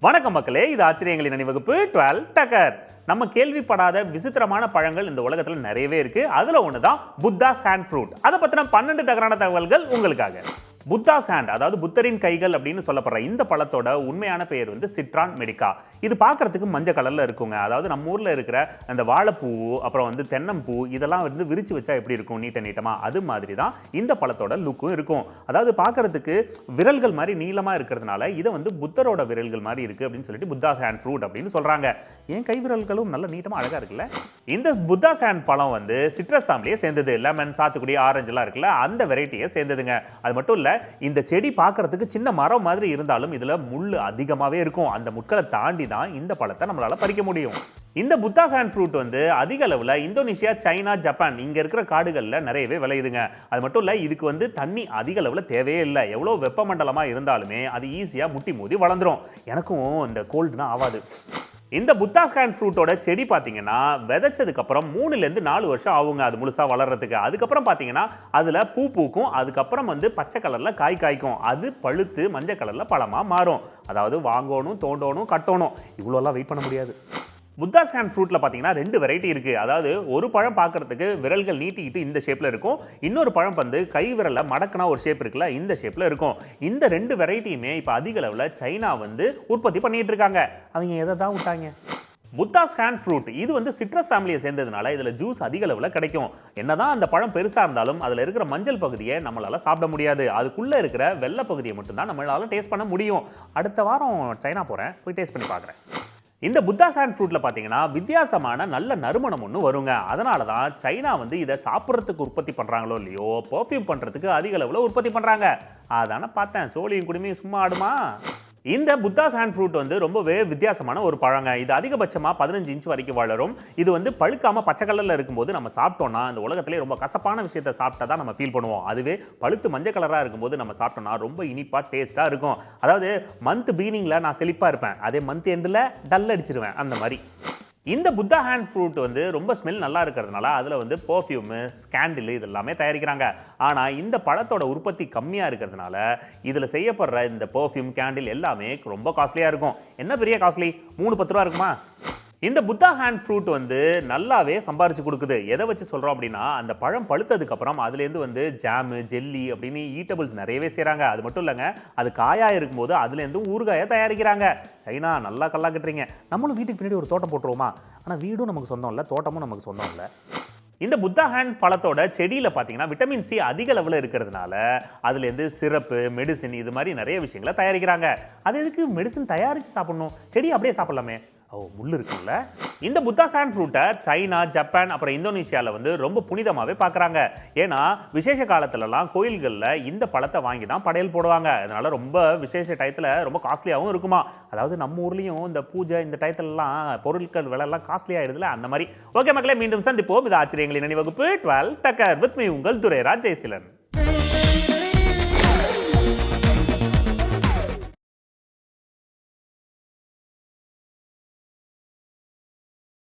வணக்கம் மக்களே, இது ஆச்சரியங்களின் அணிவகுப்பு 12 டக்கர். நம்ம கேள்விப்படாத விசித்திரமான பழங்கள் இந்த உலகத்தில் நிறையவே இருக்கு. அதுல ஒண்ணுதான் புத்தாஸ் ஹேண்ட் ஃப்ரூட். அதை பத்தின 12 டக்கரான தகவல்கள் உங்களுக்காக. புத்தாஸ் ஹேண்ட், அதாவது புத்தரின் கைகள் அப்படின்னு சொல்லப்படுற இந்த பழத்தோட உண்மையான பெயர் வந்து சிட்ரான் மெடிக்கா. இது பார்க்கறதுக்கு மஞ்சள் கலர்ல இருக்குங்க. அதாவது நம்ம ஊர்ல இருக்கிற அந்த வாழைப்பூ, அப்புறம் வந்து தென்னம்பூ, இதெல்லாம் வந்து விரிச்சு வச்சா எப்படி இருக்கும் நீட்டமா, அது மாதிரி தான் இந்த பழத்தோட லுக்கும் இருக்கும். அதாவது பார்க்கறதுக்கு விரல்கள் மாதிரி நீளமா இருக்கிறதுனால இதை வந்து புத்தரோட விரல்கள் மாதிரி இருக்கு அப்படின்னு சொல்லிட்டு புத்தாஸ் ஹேண்ட் ஃப்ரூட் அப்படின்னு சொல்றாங்க. ஏன் கை விரல்களும் நல்ல நீட்டமா அழகா இருக்குல்ல. இந்த புத்தாஸ் ஹேண்ட் பழம் வந்து சிட்ரஸ் ஃபேமிலியை சேர்ந்தது. லெமன், சாத்துக்குடி, ஆரஞ்சு எல்லாம் இருக்குல்ல, அந்த வெரைட்டியை சேர்ந்ததுங்க. அது மட்டும் இல்ல, இந்த செடி பார்க்கறதுக்கு சின்ன மரம் மாதிரி இருந்தாலும் இதுல முள்ளு அதிகமாவே இருக்கும். அந்த முட்களை தாண்டி தான் இந்த பழத்தை நம்மளால பறிக்க முடியும். இந்த புத்தாஸ் ஹேண்ட் ஃப்ரூட் வந்து அதிக அளவில் இந்தோனேஷியா, சைனா, ஜப்பான் இங்க இருக்கிற காடுகளில் நிறையவே விளையுதுங்க. அது மட்டும் இல்ல, இதுக்கு வந்து தண்ணி அதிக அளவில் தேவையே இல்லை. எவ்வளோ வெப்பமண்டலமா இருந்தாலுமே அது ஈஸியா முட்டி மோதி வளர்ந்துரும். எனக்கும் இந்த கோல்டு தான் ஆகாது. இந்த புத்தாஸ் ஹேண்ட் ஃப்ரூட்டோட செடி பார்த்தீங்கன்னா விதைச்சதுக்கு அப்புறம் 3லேருந்து 4 வருஷம் ஆகுங்க அது முழுசா வளர்றதுக்கு. அதுக்கப்புறம் பார்த்தீங்கன்னா அதுல பூ பூக்கும். அதுக்கப்புறம் வந்து பச்சை கலர்ல காய் காய்க்கும். அது பழுத்து மஞ்சள் கலர்ல பழமா மாறும். அதாவது வாங்கணும், தோண்டணும், கட்டணும், இவ்வளோலாம் வெயிட் பண்ண முடியாது. புத்தாஸ் ஹேண்ட் ஃப்ரூட்ல பார்த்தீங்கன்னா 2 வெரைட்டி இருக்கு. அதாவது ஒரு பழம் பார்க்கறதுக்கு விரல்கள் நீட்டிக்கிட்டு இந்த ஷேப்ல இருக்கும். இன்னொரு பழம் வந்து கை விரல்ல மடக்குனா ஒரு ஷேப் இருக்குல்ல, இந்த ஷேப்ல இருக்கும். இந்த 2 வெரைட்டியுமே இப்போ அதிக அளவில் சைனா வந்து உற்பத்தி பண்ணிட்டு இருக்காங்க. அவங்க எதை தான் விட்டாங்க? புத்தாஸ் ஹேண்ட் ஃப்ரூட் இது வந்து சிட்ரஸ் ஃபேமிலியை சேர்ந்ததுனால இதில் ஜூஸ் அதிக அளவில் கிடைக்கும். என்னதான் அந்த பழம் பெருசாக இருந்தாலும் அதில் இருக்கிற மஞ்சள் பகுதியை நம்மளால் சாப்பிட முடியாது. அதுக்குள்ளே இருக்கிற வெள்ளை பகுதியை மட்டும்தான் நம்மளால் டேஸ்ட் பண்ண முடியும். அடுத்த வாரம் சைனா போகிறேன், போய் டேஸ்ட் பண்ணி பார்க்குறேன். இந்த புத்தாஸ் ஹேண்ட் ஃப்ரூட்டில் பார்த்தீங்கன்னா வித்தியாசமான நல்ல நறுமணம் ஒன்று வருங்க. அதனால தான் சைனா வந்து இதை சாப்பிட்றதுக்கு உற்பத்தி பண்ணுறாங்களோ இல்லையோ, பர்ஃப்யூம் பண்ணுறதுக்கு அதிக அளவில் உற்பத்தி பண்ணுறாங்க. அதானே பார்த்தேன், சோழியும் குடுமையும் சும்மா ஆடுமா. இந்த புத்தாஸ் ஹேண்ட் ஃப்ரூட் வந்து ரொம்பவே வித்தியாசமான ஒரு பழங்க. இது அதிகபட்சமாக 15 இன்ச் வரைக்கும் வளரும். இது வந்து பழுக்காமல் பச்சை கலரில் இருக்கும்போது நம்ம சாப்பிட்டோம்னா இந்த உலகத்திலே ரொம்ப கசப்பான விஷயத்தை சாப்பிட்டா தான் நம்ம ஃபீல் பண்ணுவோம். அதுவே பழுத்து மஞ்சள் கலராக இருக்கும்போது நம்ம சாப்பிட்டோம்னா ரொம்ப இனிப்பாக டேஸ்ட்டாக இருக்கும். அதாவது மந்த் பீனிங்கில் நான் செழிப்பாக இருப்பேன், அதே மந்த் எண்டில் டல் அடிச்சிருவேன், அந்த மாதிரி. இந்த புத்தா ஹேண்ட் ஃப்ரூட் வந்து ரொம்ப ஸ்மெல் நல்லா இருக்கிறதுனால அதில் வந்து பர்ஃப்யூமு, ஸ்கேண்டில் இது எல்லாமே தயாரிக்கிறாங்க. ஆனால் இந்த பழத்தோட உற்பத்தி கம்மியாக இருக்கிறதுனால இதில் செய்யப்படுற இந்த பர்ஃப்யூம், கேண்டில் எல்லாமே ரொம்ப காஸ்ட்லியாக இருக்கும். என்ன பெரிய காஸ்ட்லி, 3-10 ரூபா இருக்குமா? இந்த புத்தா ஹேண்ட் ஃப்ரூட் வந்து நல்லாவே சம்பாரிச்சு கொடுக்குது. எதை வச்சு சொல்கிறோம் அப்படின்னா, அந்த பழம் பழுத்ததுக்கப்புறம் அதுலேருந்து வந்து ஜாமு, ஜெல்லி அப்படின்னு ஈட்டபிள்ஸ் நிறையவே செய்கிறாங்க. அது மட்டும் இல்லைங்க, அது காயாக இருக்கும்போது அதுலேருந்து ஊறுகாயை தயாரிக்கிறாங்க. சைனா நல்லா கல்லா கட்டுறீங்க. நம்மளும் வீட்டுக்கு பின்னாடி ஒரு தோட்டம் போட்டுருவோமா? ஆனால் வீடும் நமக்கு சொந்தம் இல்லை, தோட்டமும் நமக்கு சொந்தம் இல்லை. இந்த புத்தா ஹேண்ட் பழத்தோட செடியில் பார்த்தீங்கன்னா விட்டமின் சி அதிக அளவில் இருக்கிறதுனால அதுலேருந்து சிறப்பு, மெடிசின் இது மாதிரி நிறைய விஷயங்களை தயாரிக்கிறாங்க. அது எதுக்கு மெடிசின் தயாரித்து சாப்பிடணும்? செடி அப்படியே சாப்பிடலாமே. முள் இருக்குல்ல. இந்த புத்தாஸ் ஹேண்ட் ஃப்ரூட்டை சைனா, ஜப்பான், அப்புறம் இந்தோனேஷியாவில் வந்து ரொம்ப புனிதமாகவே பார்க்குறாங்க. ஏன்னா விசேஷ காலத்துலலாம் கோயில்களில் இந்த பழத்தை வாங்கி தான் படையல் போடுவாங்க. அதனால ரொம்ப விசேஷ டயத்தில் ரொம்ப காஸ்ட்லியாகவும் இருக்குமா. அதாவது நம்ம ஊர்லேயும் இந்த பூஜை இந்த டயத்துலலாம் பொருட்கள் விலைலாம் காஸ்ட்லி ஆகிடுதுல, அந்த மாதிரி. ஓகே மக்களே, மீண்டும் சந்திப்போம். இது ஆச்சரியங்களின் அணிவகுப்பு 12 டக்கர் வித் மீ, உங்கள் துரைராஜ் ஜெயசீலன்.